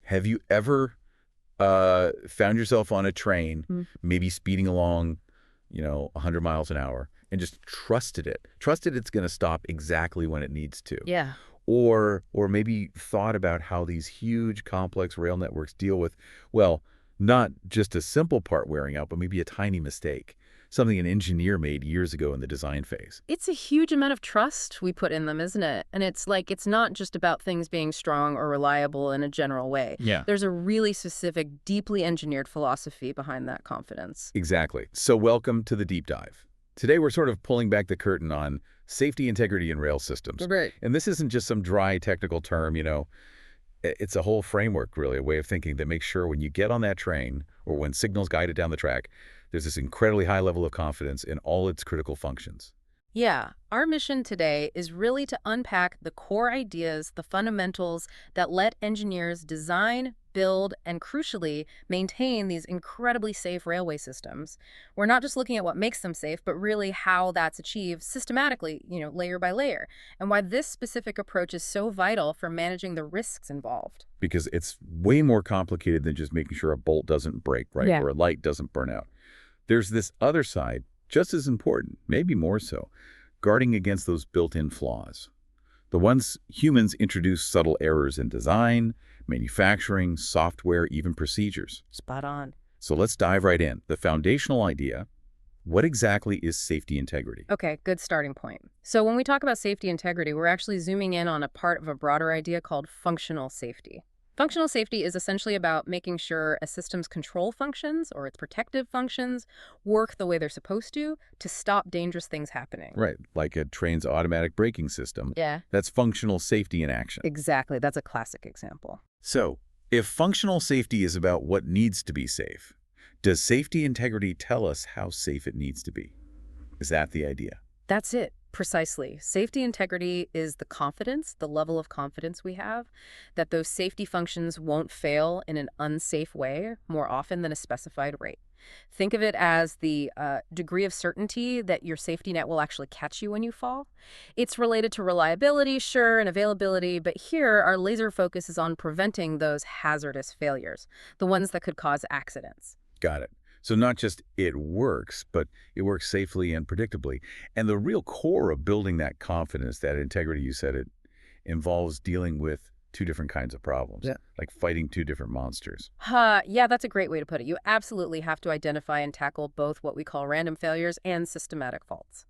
Have you ever found yourself on a train, maybe speeding along, 100 miles an hour, and just trusted it's going to stop exactly when it needs to? Yeah. Or maybe thought about how these huge, complex rail networks deal with, well, not just a simple part wearing out, but maybe a tiny mistake, something an engineer made years ago in the design phase. It's a huge amount of trust we put in them, isn't it? And it's not just about things being strong or reliable in a general way. Yeah. There's a really specific, deeply engineered philosophy behind that confidence. Exactly. So welcome to the deep dive. Today we're sort of pulling back the curtain on safety integrity in rail systems. Right. And this isn't just some dry technical term, it's a whole framework, really, a way of thinking that makes sure when you get on that train or when signals guide it down the track, there's this incredibly high level of confidence in all its critical functions. Yeah, our mission today is really to unpack the core ideas, the fundamentals that let engineers design, build, and crucially, maintain these incredibly safe railway systems. We're not just looking at what makes them safe, but really how that's achieved systematically, layer by layer, and why this specific approach is so vital for managing the risks involved. Because it's way more complicated than just making sure a bolt doesn't break, right? Yeah. Or a light doesn't burn out. There's this other side, just as important, maybe more so, guarding against those built-in flaws. The ones humans introduce subtle errors in design, manufacturing, software, even procedures. Spot on. So let's dive right in. The foundational idea, what exactly is safety integrity? Okay, good starting point. So when we talk about safety integrity, we're actually zooming in on a part of a broader idea called functional safety. Functional safety is essentially about making sure a system's control functions or its protective functions work the way they're supposed to stop dangerous things happening. Right, like a train's automatic braking system. Yeah. That's functional safety in action. Exactly. That's a classic example. So, if functional safety is about what needs to be safe, does safety integrity tell us how safe it needs to be? Is that the idea? That's it. Precisely. Safety integrity is the confidence, the level of confidence we have, that those safety functions won't fail in an unsafe way more often than a specified rate. Think of it as the degree of certainty that your safety net will actually catch you when you fall. It's related to reliability, sure, and availability, but here our laser focus is on preventing those hazardous failures, the ones that could cause accidents. Got it. So not just it works, but it works safely and predictably. And the real core of building that confidence, that integrity, you said it, involves dealing with two different kinds of problems, like fighting two different monsters. Yeah, that's a great way to put it. You absolutely have to identify and tackle both what we call random failures and systematic faults.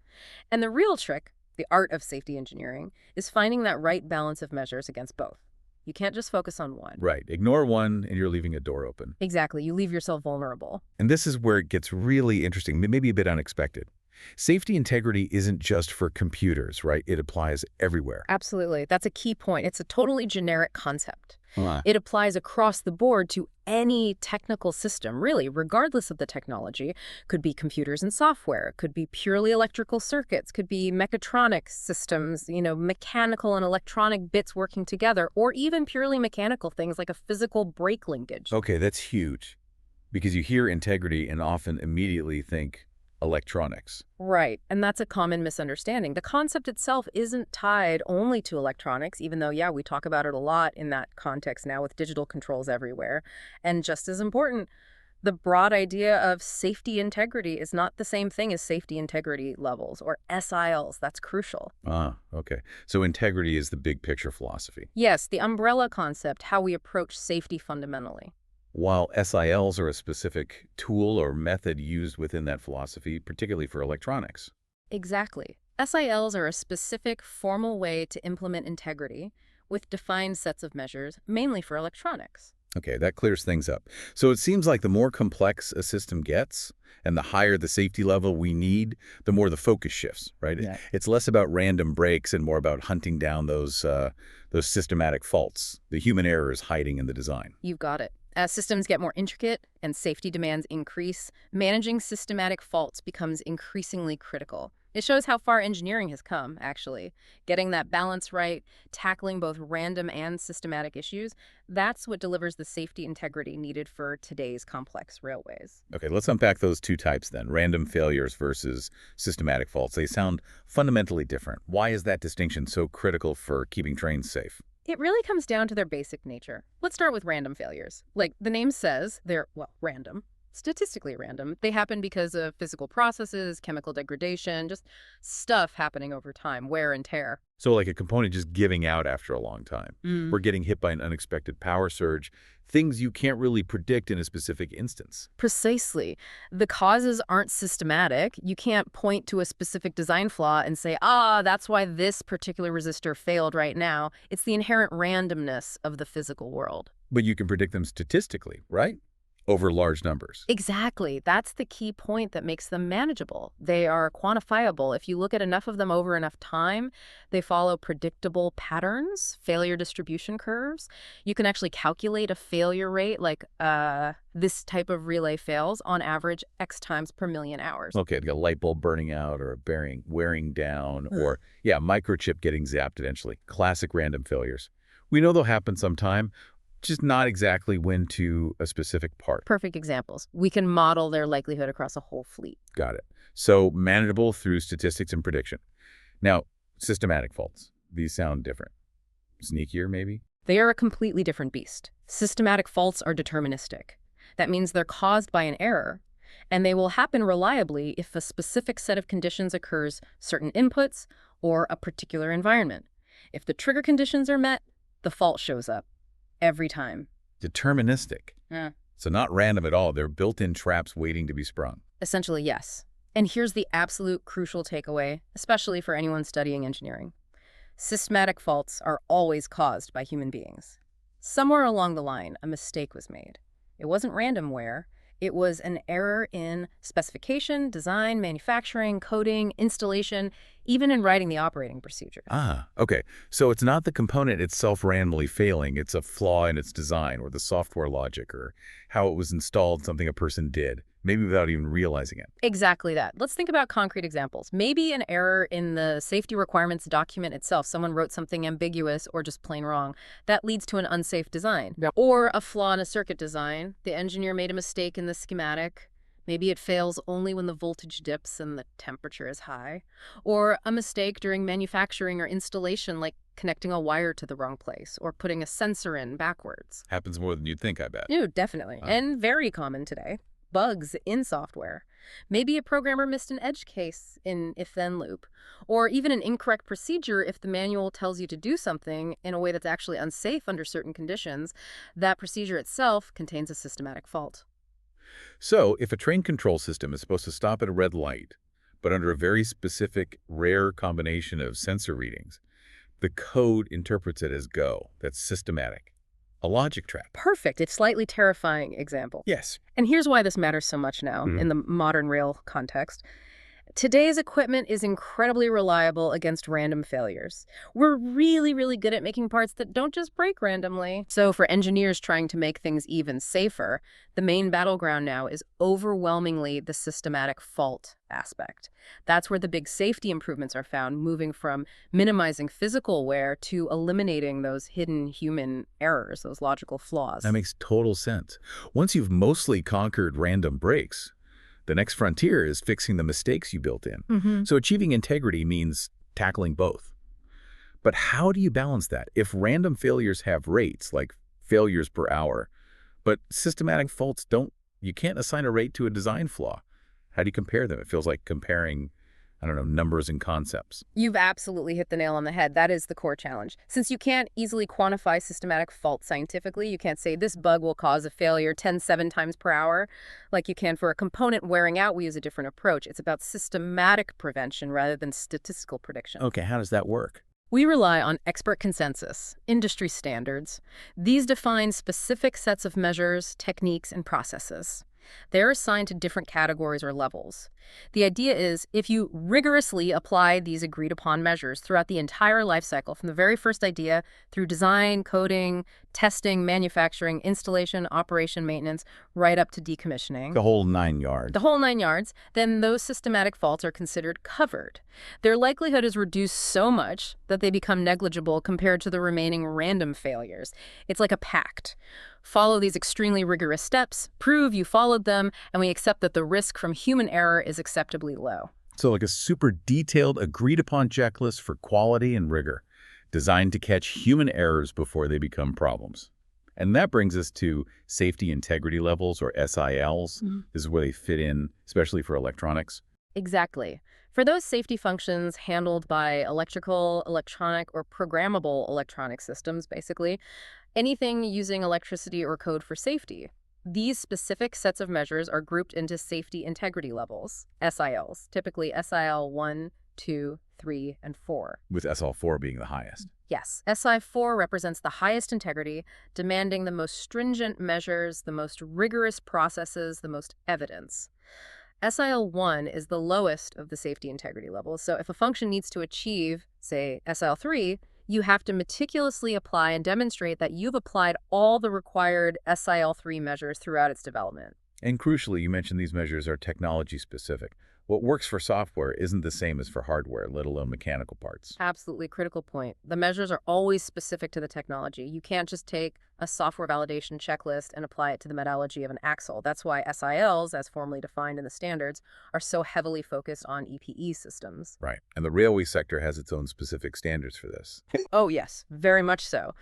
And the real trick, the art of safety engineering, is finding that right balance of measures against both. You can't just focus on one. Right. Ignore one and you're leaving a door open. Exactly. You leave yourself vulnerable. And this is where it gets really interesting, maybe a bit unexpected. Safety integrity isn't just for computers, right? It applies everywhere. Absolutely. That's a key point. It's a totally generic concept. Huh. It applies across the board to any technical system, really, regardless of the technology. Could be computers and software, could be purely electrical circuits, could be mechatronic systems, mechanical and electronic bits working together, or even purely mechanical things like a physical brake linkage. Okay, that's huge. Because you hear integrity and often immediately think electronics. Right, and that's a common misunderstanding. The concept itself isn't tied only to electronics, even though, yeah, we talk about it a lot in that context now with digital controls everywhere. And just as important, the broad idea of safety integrity is not the same thing as safety integrity levels or SILs. That's crucial. Okay. So integrity is the big picture philosophy. Yes, the umbrella concept, how we approach safety fundamentally. While SILs are a specific tool or method used within that philosophy, particularly for electronics. Exactly. SILs are a specific, formal way to implement integrity with defined sets of measures, mainly for electronics. Okay, that clears things up. So it seems like the more complex a system gets and the higher the safety level we need, the more the focus shifts, right? Yeah. It's less about random breaks and more about hunting down those systematic faults, the human errors hiding in the design. You've got it. As systems get more intricate and safety demands increase, managing systematic faults becomes increasingly critical. It shows how far engineering has come, actually. Getting that balance right, tackling both random and systematic issues, that's what delivers the safety integrity needed for today's complex railways. Okay, let's unpack those two types then, random failures versus systematic faults. They sound fundamentally different. Why is that distinction so critical for keeping trains safe? It really comes down to their basic nature. Let's start with random failures. Like the name says, they're, well, random. Statistically random. They happen because of physical processes, chemical degradation, just stuff happening over time, wear and tear. So like a component just giving out after a long time. We're getting hit by an unexpected power surge, things you can't really predict in a specific instance. Precisely. The causes aren't systematic. You can't point to a specific design flaw and say, that's why this particular resistor failed right now. It's the inherent randomness of the physical world. But you can predict them statistically, right? Over large numbers. Exactly. That's the key point that makes them manageable. They are quantifiable. If you look at enough of them over enough time, they follow predictable patterns, failure distribution curves. You can actually calculate a failure rate, like this type of relay fails on average X times per million hours. Okay, like a light bulb burning out or a bearing wearing down or, microchip getting zapped eventually. Classic random failures. We know they'll happen sometime, just not exactly when to a specific part. Perfect examples. We can model their likelihood across a whole fleet. Got it. So manageable through statistics and prediction. Now, systematic faults. These sound different. Sneakier, maybe? They are a completely different beast. Systematic faults are deterministic. That means they're caused by an error, and they will happen reliably if a specific set of conditions occurs, certain inputs, or a particular environment. If the trigger conditions are met, the fault shows up. Every time. Deterministic. Yeah. So not random at all. They're built-in traps waiting to be sprung. Essentially, yes. And here's the absolute crucial takeaway, especially for anyone studying engineering. Systematic faults are always caused by human beings. Somewhere along the line, a mistake was made. It wasn't randomware. It was an error in specification, design, manufacturing, coding, installation, even in writing the operating procedure. Okay. So it's not the component itself randomly failing. It's a flaw in its design or the software logic or how it was installed, something a person did, maybe without even realizing it. Exactly that. Let's think about concrete examples. Maybe an error in the safety requirements document itself. Someone wrote something ambiguous or just plain wrong. That leads to an unsafe design. Yep. Or a flaw in a circuit design. The engineer made a mistake in the schematic. Maybe it fails only when the voltage dips and the temperature is high. Or a mistake during manufacturing or installation, like connecting a wire to the wrong place or putting a sensor in backwards. Happens more than you'd think, I bet. No, definitely. And very common today. Bugs in software. Maybe a programmer missed an edge case in if-then loop, or even an incorrect procedure if the manual tells you to do something in a way that's actually unsafe under certain conditions. That procedure itself contains a systematic fault. So if a train control system is supposed to stop at a red light, but under a very specific, rare combination of sensor readings, the code interprets it as go. That's systematic. A logic trap. Perfect. It's a slightly terrifying example. Yes. And here's why this matters so much now in the modern rail context. Today's equipment is incredibly reliable against random failures. We're really, really good at making parts that don't just break randomly. So for engineers trying to make things even safer, the main battleground now is overwhelmingly the systematic fault aspect. That's where the big safety improvements are found, moving from minimizing physical wear to eliminating those hidden human errors, those logical flaws. That makes total sense. Once you've mostly conquered random breaks, the next frontier is fixing the mistakes you built in. So achieving integrity means tackling both. But how do you balance that? If random failures have rates, like failures per hour, but systematic faults don't, you can't assign a rate to a design flaw. How do you compare them? It feels like comparing, numbers and concepts. You've absolutely hit the nail on the head. That is the core challenge. Since you can't easily quantify systematic fault scientifically, you can't say this bug will cause a failure 10.7 times per hour. Like you can for a component wearing out, we use a different approach. It's about systematic prevention rather than statistical prediction. Okay, how does that work? We rely on expert consensus, industry standards. These define specific sets of measures, techniques, and processes. They're assigned to different categories or levels. The idea is, if you rigorously apply these agreed-upon measures throughout the entire life cycle, from the very first idea through design, coding, testing, manufacturing, installation, operation, maintenance, right up to decommissioning. The whole 9 yards. The whole 9 yards, then those systematic faults are considered covered. Their likelihood is reduced so much that they become negligible compared to the remaining random failures. It's like a pact. Follow these extremely rigorous steps, prove you followed them, and we accept that the risk from human error is acceptably low. So like a super detailed, agreed-upon checklist for quality and rigor. designed to catch human errors before they become problems. And that brings us to safety integrity levels, or SILs. This is where they fit in, especially for electronics. Exactly. For those safety functions handled by electrical, electronic, or programmable electronic systems, basically, anything using electricity or code for safety. These specific sets of measures are grouped into safety integrity levels, SILs, typically SIL 1, 2, 3, and 4. With SL4 being the highest. Yes, SI4 represents the highest integrity, demanding the most stringent measures, the most rigorous processes, the most evidence. SIL1 is the lowest of the safety integrity levels, so if a function needs to achieve, say, SIL3, you have to meticulously apply and demonstrate that you've applied all the required SIL3 measures throughout its development. And crucially, you mentioned these measures are technology specific. What works for software isn't the same as for hardware, let alone mechanical parts. Absolutely critical point. The measures are always specific to the technology. You can't just take a software validation checklist and apply it to the metallurgy of an axle. That's why SILs, as formally defined in the standards, are so heavily focused on EPE systems. Right. And the railway sector has its own specific standards for this. Oh, yes, very much so.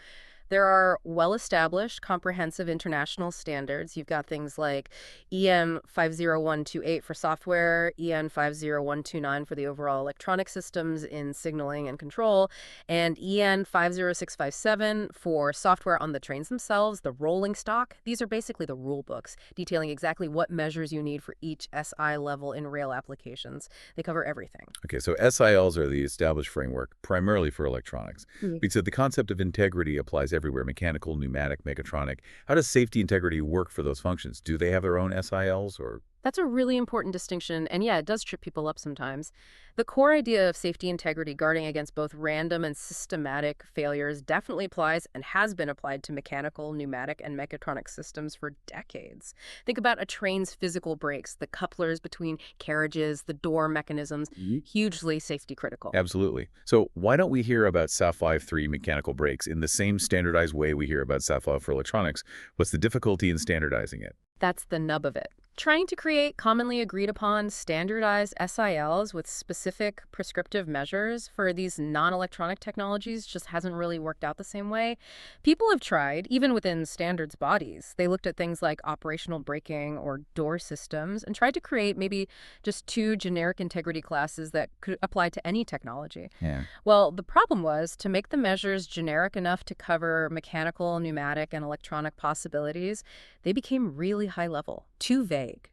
There are well-established, comprehensive international standards. You've got things like EN 50128 for software, EN 50129 for the overall electronic systems in signaling and control, and EN 50657 for software on the trains themselves, the rolling stock. These are basically the rule books, detailing exactly what measures you need for each SI level in rail applications. They cover everything. Okay, so SILs are the established framework, primarily for electronics. We said the concept of integrity applies everywhere, mechanical, pneumatic, mechatronic. How does safety integrity work for those functions? Do they have their own SILs or? That's a really important distinction, and yeah, it does trip people up sometimes. The core idea of safety integrity guarding against both random and systematic failures definitely applies and has been applied to mechanical, pneumatic, and mechatronic systems for decades. Think about a train's physical brakes, the couplers between carriages, the door mechanisms, hugely safety critical. Absolutely. So why don't we hear about SAF 3 mechanical brakes in the same standardized way we hear about SAF for electronics? What's the difficulty in standardizing it? That's the nub of it. Trying to create commonly agreed upon standardized SILs with specific prescriptive measures for these non-electronic technologies just hasn't really worked out the same way. People have tried, even within standards bodies. They looked at things like operational braking or door systems and tried to create maybe just 2 generic integrity classes that could apply to any technology. Yeah. Well, the problem was to make the measures generic enough to cover mechanical, pneumatic, and electronic possibilities, they became really high level, too vague,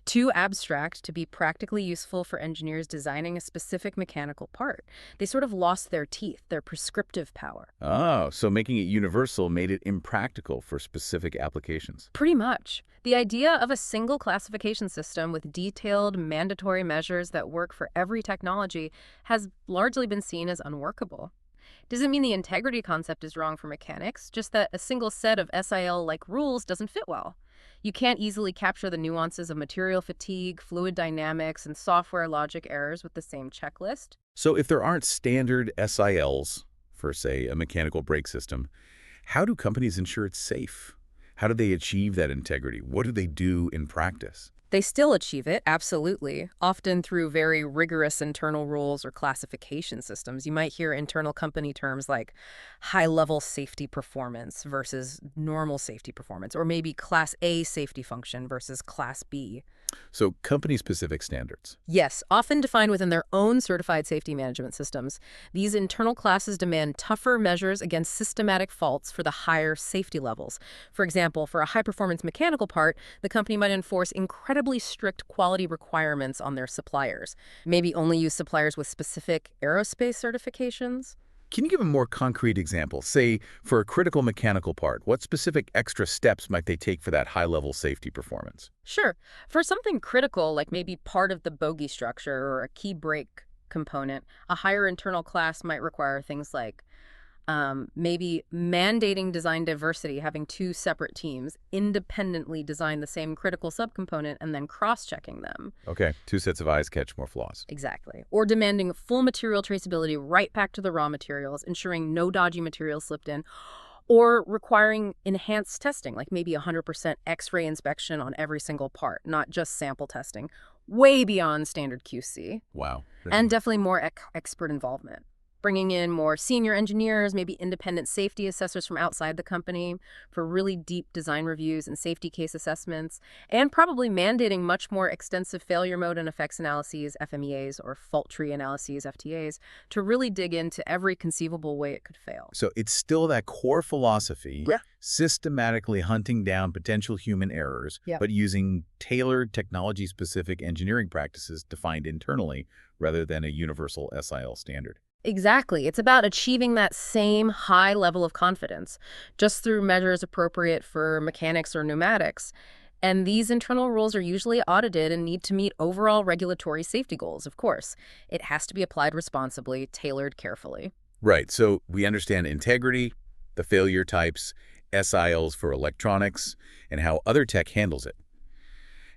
too abstract to be practically useful for engineers designing a specific mechanical part. They sort of lost their teeth, their prescriptive power. Oh, so making it universal made it impractical for specific applications. Pretty much. The idea of a single classification system with detailed, mandatory measures that work for every technology has largely been seen as unworkable. Doesn't mean the integrity concept is wrong for mechanics, just that a single set of SIL-like rules doesn't fit well. You can't easily capture the nuances of material fatigue, fluid dynamics, and software logic errors with the same checklist. So if there aren't standard SILs for, say, a mechanical brake system, how do companies ensure it's safe? How do they achieve that integrity? What do they do in practice? They still achieve it, absolutely, often through very rigorous internal rules or classification systems. You might hear internal company terms like high-level safety performance versus normal safety performance, or maybe Class A safety function versus Class B. So company-specific standards. Yes, often defined within their own certified safety management systems. These internal classes demand tougher measures against systematic faults for the higher safety levels. For example, for a high-performance mechanical part, the company might enforce incredibly strict quality requirements on their suppliers. Maybe only use suppliers with specific aerospace certifications. Can you give a more concrete example? Say, for a critical mechanical part, what specific extra steps might they take for that high-level safety performance? Sure. For something critical, like maybe part of the bogie structure or a key brake component, a higher internal class might require things like maybe mandating design diversity, having 2 separate teams independently design the same critical subcomponent and then cross-checking them. Okay, 2 sets of eyes catch more flaws. Exactly. Or demanding full material traceability right back to the raw materials, ensuring no dodgy materials slipped in, or requiring enhanced testing, like maybe 100% X-ray inspection on every single part, not just sample testing, way beyond standard QC. Wow. And definitely more expert involvement. bringing in more senior engineers, maybe independent safety assessors from outside the company for really deep design reviews and safety case assessments, and probably mandating much more extensive failure mode and effects analyses, FMEAs, or fault tree analyses, FTAs, to really dig into every conceivable way it could fail. So it's still that core philosophy, Yeah. systematically hunting down potential human errors, Yep. but using tailored technology-specific engineering practices defined internally rather than a universal SIL standard. Exactly. It's about achieving that same high level of confidence, just through measures appropriate for mechanics or pneumatics. And these internal rules are usually audited and need to meet overall regulatory safety goals, of course. It has to be applied responsibly, tailored carefully. Right, so we understand integrity, the failure types, SILs for electronics, and how other tech handles it.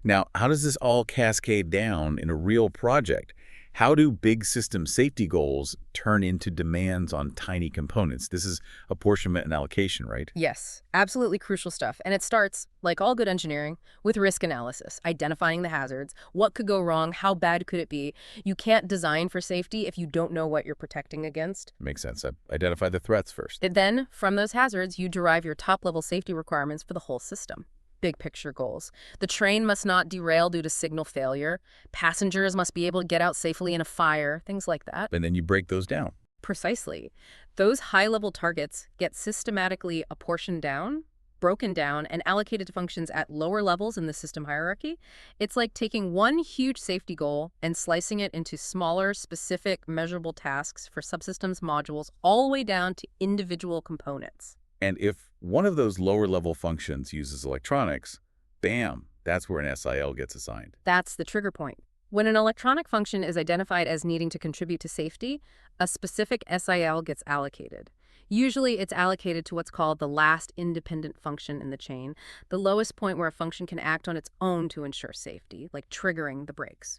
Now, how does this all cascade down in a real project? How do big system safety goals turn into demands on tiny components? This is apportionment and allocation, right? Yes, absolutely crucial stuff. And it starts, like all good engineering, with risk analysis, identifying the hazards. What could go wrong? How bad could it be? You can't design for safety if you don't know what you're protecting against. Makes sense. Identify the threats first. Then, from those hazards, you derive your top-level safety requirements for the whole system. Big picture goals. The train must not derail due to signal failure. Passengers must be able to get out safely in a fire, things like that. And then you break those down. Precisely. Those high-level targets get systematically apportioned down, broken down, and allocated to functions at lower levels in the system hierarchy. It's like taking one huge safety goal and slicing it into smaller, specific, measurable tasks for subsystems modules all the way down to individual components. And if one of those lower-level functions uses electronics, bam, that's where an SIL gets assigned. That's the trigger point. When an electronic function is identified as needing to contribute to safety, a specific SIL gets allocated. Usually it's allocated to what's called the last independent function in the chain, the lowest point where a function can act on its own to ensure safety, like triggering the brakes.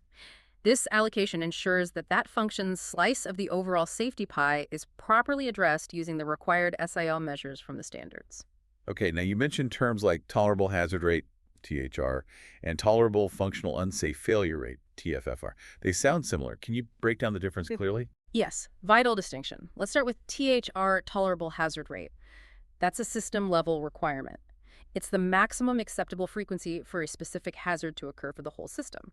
This allocation ensures that that function's slice of the overall safety pie is properly addressed using the required SIL measures from the standards. Okay, now you mentioned terms like tolerable hazard rate, THR, and tolerable functional unsafe failure rate, TFFR. They sound similar. Can you break down the difference clearly? Yes, vital distinction. Let's start with THR, tolerable hazard rate. That's a system-level requirement. It's the maximum acceptable frequency for a specific hazard to occur for the whole system.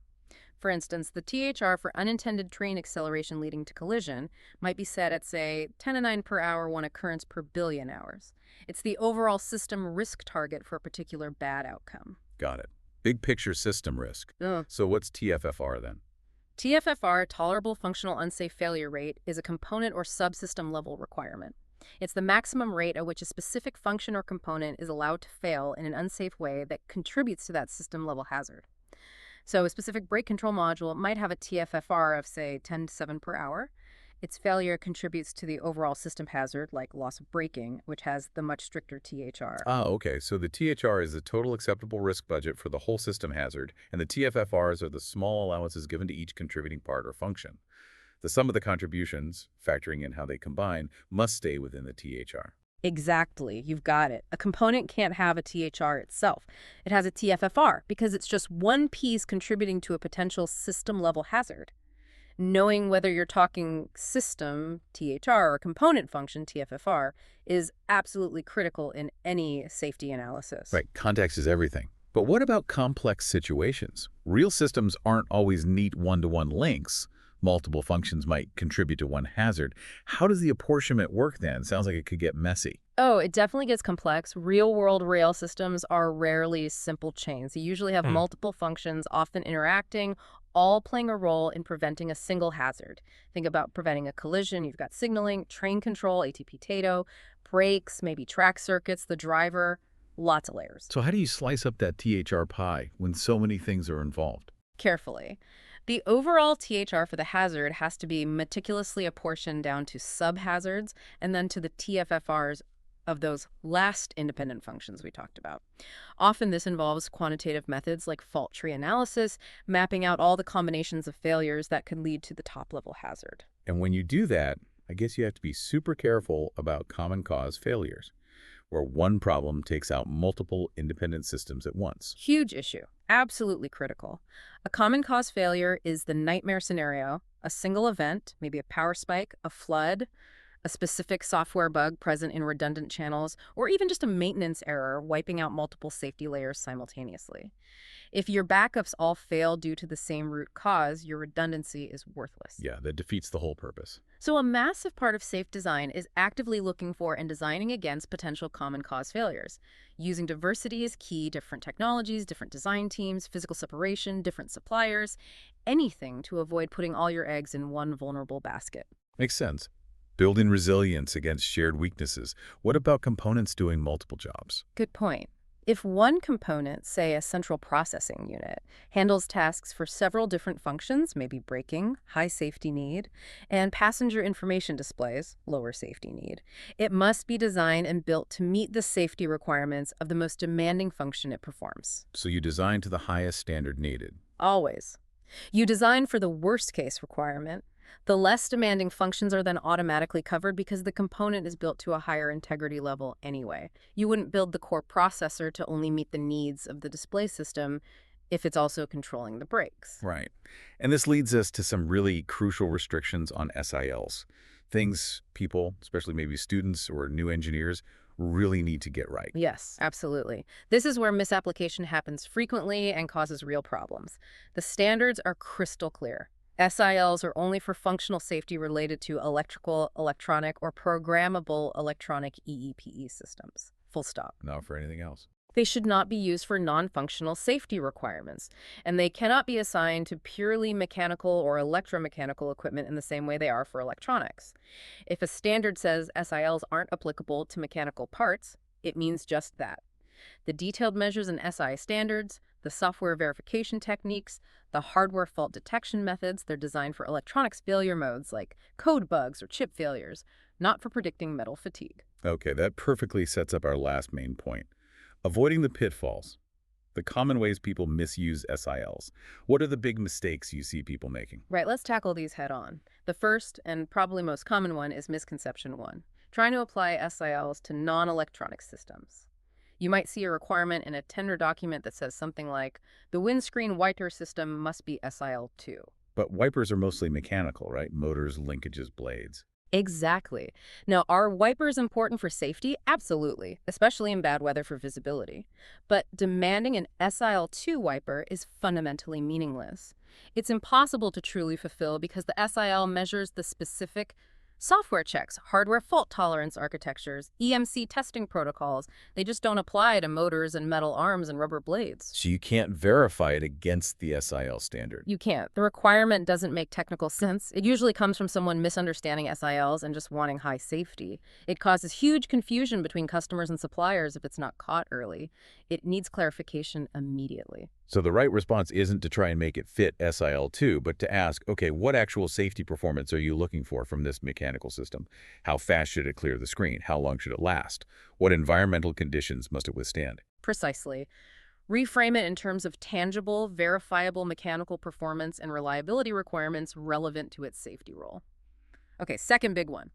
For instance, the THR for unintended train acceleration leading to collision might be set at, say, 10 to 9 per hour, one occurrence per billion hours. It's the overall system risk target for a particular bad outcome. Got it. Big picture system risk. Ugh. So what's TFFR then? TFFR, tolerable functional unsafe failure rate, is a component or subsystem level requirement. It's the maximum rate at which a specific function or component is allowed to fail in an unsafe way that contributes to that system level hazard. So a specific brake control module might have a TFFR of, say, 10 to 7 per hour. Its failure contributes to the overall system hazard, like loss of braking, which has the much stricter THR. Ah, okay. So the THR is the total acceptable risk budget for the whole system hazard, and the TFFRs are the small allowances given to each contributing part or function. The sum of the contributions, factoring in how they combine, must stay within the THR. Exactly. You've got it. A component can't have a THR itself. It has a TFFR because it's just one piece contributing to a potential system-level hazard. Knowing whether you're talking system, THR, or component function, TFFR, is absolutely critical in any safety analysis. Right. Context is everything. But what about complex situations? Real systems aren't always neat one-to-one links. Multiple functions might contribute to one hazard. How does the apportionment work then? Sounds like it could get messy. Oh, it definitely gets complex. Real-world rail systems are rarely simple chains. They usually have multiple functions, often interacting, all playing a role in preventing a single hazard. Think about preventing a collision. You've got signaling, train control, ATP-TATO, brakes, maybe track circuits, the driver, lots of layers. So how do you slice up that THR pie when so many things are involved? Carefully. The overall THR for the hazard has to be meticulously apportioned down to sub-hazards and then to the TFFRs of those last independent functions we talked about. Often this involves quantitative methods like fault tree analysis, mapping out all the combinations of failures that could lead to the top-level hazard. And when you do that, I guess you have to be super careful about common cause failures, where one problem takes out multiple independent systems at once. Huge issue. Absolutely critical. A common cause failure is the nightmare scenario. A single event, maybe a power spike, a flood, a specific software bug present in redundant channels, or even just a maintenance error wiping out multiple safety layers simultaneously. If your backups all fail due to the same root cause, your redundancy is worthless. Yeah, that defeats the whole purpose. So a massive part of safe design is actively looking for and designing against potential common cause failures. Using diversity is key, different technologies, different design teams, physical separation, different suppliers, anything to avoid putting all your eggs in one vulnerable basket. Makes sense. Build in resilience against shared weaknesses. What about components doing multiple jobs? Good point. If one component, say a central processing unit, handles tasks for several different functions, maybe braking, high safety need, and passenger information displays, lower safety need, it must be designed and built to meet the safety requirements of the most demanding function it performs. So you design to the highest standard needed. Always. You design for the worst case requirement. The less demanding functions are then automatically covered because the component is built to a higher integrity level anyway. You wouldn't build the core processor to only meet the needs of the display system if it's also controlling the brakes. Right. And this leads us to some really crucial restrictions on SILs. Things people, especially maybe students or new engineers, really need to get right. Yes, absolutely. This is where misapplication happens frequently and causes real problems. The standards are crystal clear. SILs are only for functional safety related to electrical, electronic, or programmable electronic EEPE systems. Full stop. Not for anything else. They should not be used for non-functional safety requirements, and they cannot be assigned to purely mechanical or electromechanical equipment in the same way they are for electronics. If a standard says SILs aren't applicable to mechanical parts, it means just that. The detailed measures in SI standards, the software verification techniques, the hardware fault detection methods, they're designed for electronics failure modes like code bugs or chip failures, not for predicting metal fatigue. Okay, that perfectly sets up our last main point. Avoiding the pitfalls. The common ways people misuse SILs. What are the big mistakes you see people making? Right, let's tackle these head on. The first and probably most common one is misconception one, trying to apply SILs to non-electronic systems. You might see a requirement in a tender document that says something like, the windscreen wiper system must be SIL2. But wipers are mostly mechanical, right? Motors, linkages, blades. Exactly. Now, are wipers important for safety? Absolutely, especially in bad weather for visibility. But demanding an SIL2 wiper is fundamentally meaningless. It's impossible to truly fulfill because the SIL measures the specific software checks, hardware fault tolerance architectures, EMC testing protocols. They just don't apply to motors and metal arms and rubber blades. So you can't verify it against the SIL standard. You can't. The requirement doesn't make technical sense. It usually comes from someone misunderstanding SILs and just wanting high safety. It causes huge confusion between customers and suppliers if it's not caught early. It needs clarification immediately. So the right response isn't to try and make it fit SIL2, but to ask, okay, what actual safety performance are you looking for from this mechanical system? How fast should it clear the screen? How long should it last? What environmental conditions must it withstand? Precisely. Reframe it in terms of tangible, verifiable mechanical performance and reliability requirements relevant to its safety role. Okay, second big one.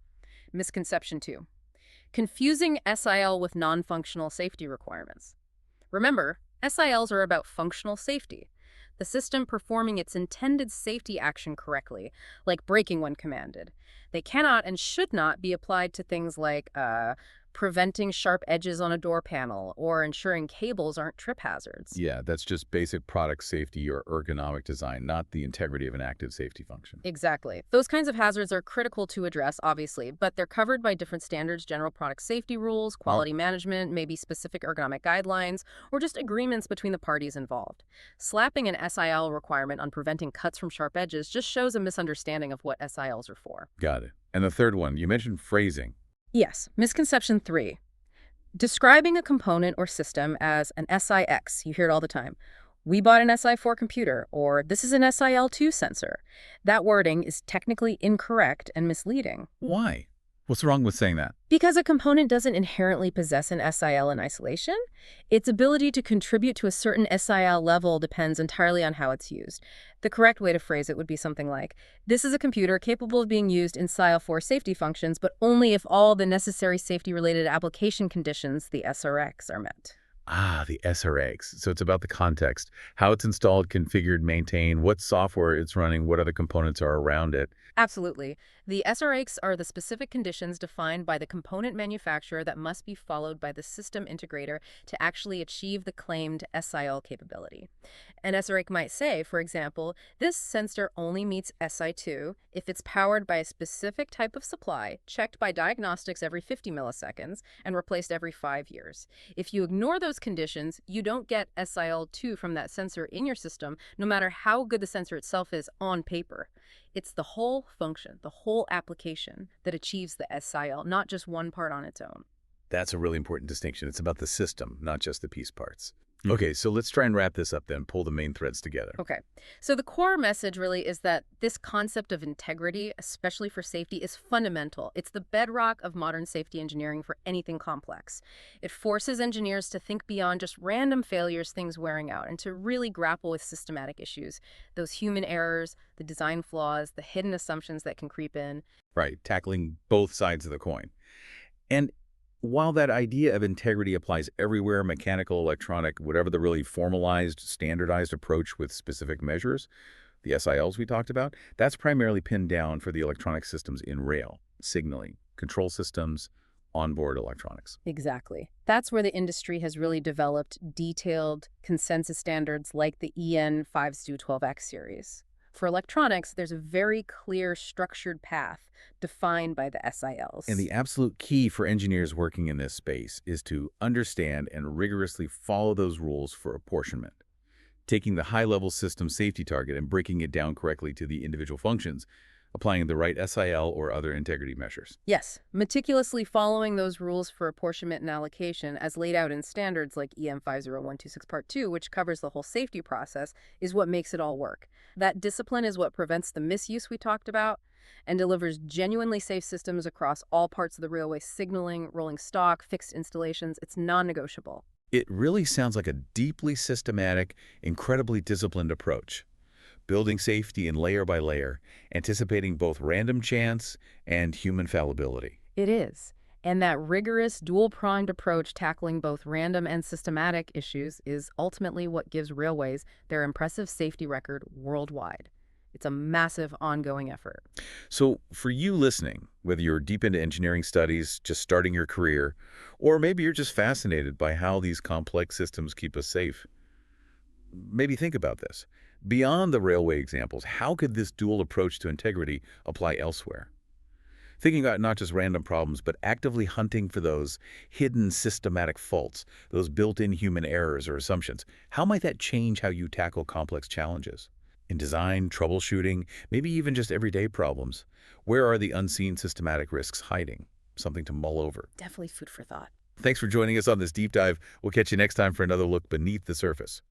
Misconception 2. Confusing SIL with non-functional safety requirements. Remember, SILs are about functional safety, the system performing its intended safety action correctly, like braking when commanded. They cannot and should not be applied to things like preventing sharp edges on a door panel or ensuring cables aren't trip hazards. Yeah, that's just basic product safety or ergonomic design, not the integrity of an active safety function. Exactly. Those kinds of hazards are critical to address, obviously, but they're covered by different standards, general product safety rules, quality management, maybe specific ergonomic guidelines, or just agreements between the parties involved. Slapping an SIL requirement on preventing cuts from sharp edges just shows a misunderstanding of what SILs are for. Got it. And the third one, you mentioned phrasing. Yes, misconception 3. Describing a component or system as an SIX, you hear it all the time. We bought an SI4 computer, or this is an SIL2 sensor. That wording is technically incorrect and misleading. Why? What's wrong with saying that? Because a component doesn't inherently possess an SIL in isolation. Its ability to contribute to a certain SIL level depends entirely on how it's used. The correct way to phrase it would be something like, this is a computer capable of being used in SIL4 safety functions, but only if all the necessary safety-related application conditions, the SRX, are met. Ah, the SRX. So it's about the context, how it's installed, configured, maintained, what software it's running, what other components are around it. Absolutely. The SRAs are the specific conditions defined by the component manufacturer that must be followed by the system integrator to actually achieve the claimed SIL capability. An SRA might say, for example, this sensor only meets SI2 if it's powered by a specific type of supply, checked by diagnostics every 50 milliseconds, and replaced every 5 years. If you ignore those conditions, you don't get SIL2 from that sensor in your system, no matter how good the sensor itself is on paper. It's the whole function, the whole application that achieves the SIL, not just one part on its own. That's a really important distinction. It's about the system, not just the piece parts. Okay, so let's try and wrap this up then, pull the main threads together. Okay, so the core message really is that this concept of integrity, especially for safety, is fundamental. It's the bedrock of modern safety engineering for anything complex. It forces engineers to think beyond just random failures, things wearing out, and to really grapple with systematic issues, those human errors, the design flaws, the hidden assumptions that can creep in. Right, tackling both sides of the coin. And while that idea of integrity applies everywhere, mechanical, electronic, whatever the really formalized, standardized approach with specific measures, the SILs we talked about, that's primarily pinned down for the electronic systems in rail, signaling, control systems, onboard electronics. Exactly. That's where the industry has really developed detailed consensus standards like the EN 512X series. For electronics, there's a very clear structured path defined by the SILs. And the absolute key for engineers working in this space is to understand and rigorously follow those rules for apportionment, taking the high-level system safety target and breaking it down correctly to the individual functions, applying the right SIL or other integrity measures. Yes, meticulously following those rules for apportionment and allocation as laid out in standards like EM 50126 Part 2, which covers the whole safety process, is what makes it all work. That discipline is what prevents the misuse we talked about and delivers genuinely safe systems across all parts of the railway: signaling, rolling stock, fixed installations. It's non-negotiable. It really sounds like a deeply systematic, incredibly disciplined approach, building safety in layer by layer, anticipating both random chance and human fallibility. It is. And that rigorous, dual-pronged approach tackling both random and systematic issues is ultimately what gives railways their impressive safety record worldwide. It's a massive, ongoing effort. So for you listening, whether you're deep into engineering studies, just starting your career, or maybe you're just fascinated by how these complex systems keep us safe, maybe think about this. Beyond the railway examples, how could this dual approach to integrity apply elsewhere? Thinking about not just random problems, but actively hunting for those hidden systematic faults, those built-in human errors or assumptions. How might that change how you tackle complex challenges? In design, troubleshooting, maybe even just everyday problems, where are the unseen systematic risks hiding? Something to mull over. Definitely food for thought. Thanks for joining us on this deep dive. We'll catch you next time for another look beneath the surface.